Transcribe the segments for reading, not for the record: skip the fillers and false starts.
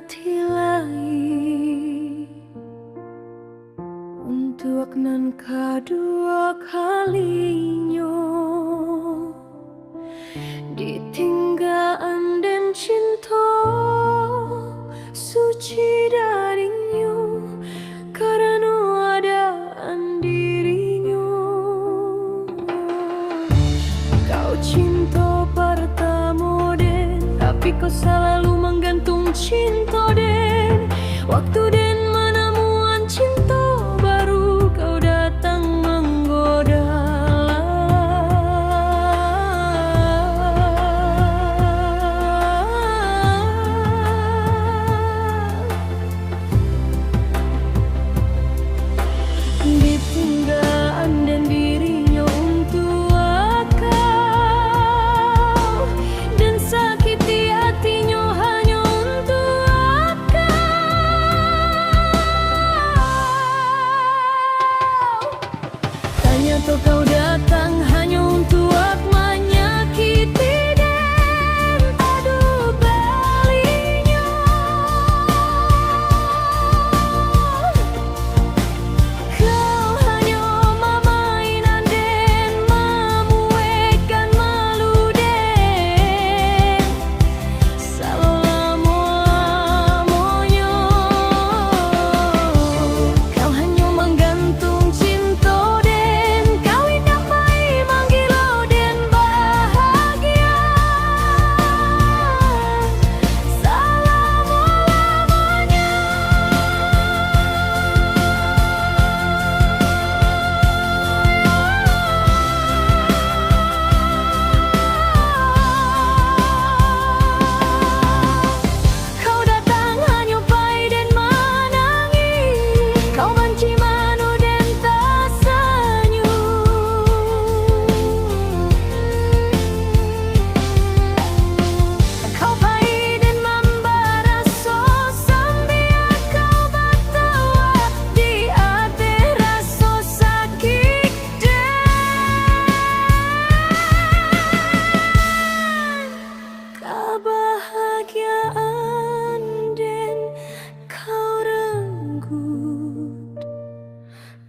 tilai untuk nan kedua kalinya ditinggalan dan cinta suci darinya karena adaan dirinya. Kau cinta pertama den, tapi kau selalu menggantung cinta den. Waktu den menemukan cinta baru kau datang menggoda. Ditinggalkan dan dirinya untuk akal dan sakiti hatinya hanya untuk akal. Ternyata kau datang hanya untuk menyakiti dan aduh balinya. Kau hanya memainan dan memuekan malu den selama-lamanya. Kau hanya menggantung cinta den, kau indah baik menggila den bahagia selama-lamanya. Kau datang hanya pai dan menangis, kau benci manu dan tak senyum. Kau pai dan membara so sambil kau bertawa di hati rasa sakit dan kebahagiaan dan kau renggut.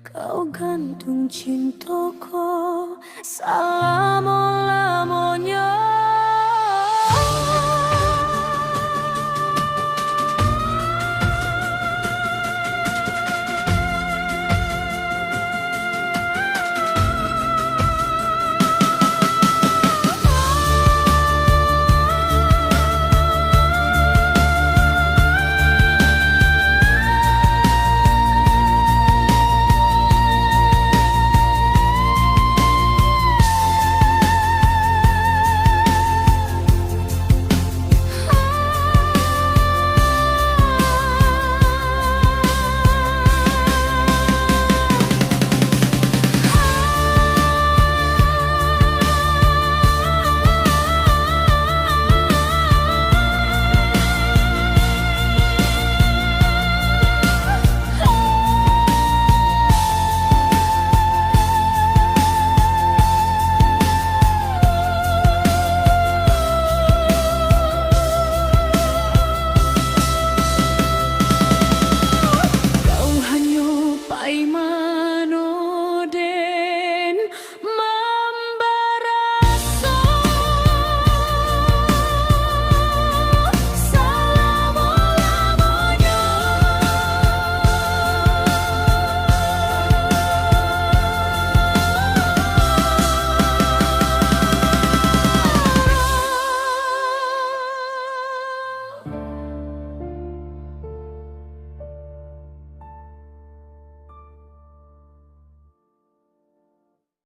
Kau gantung cintaku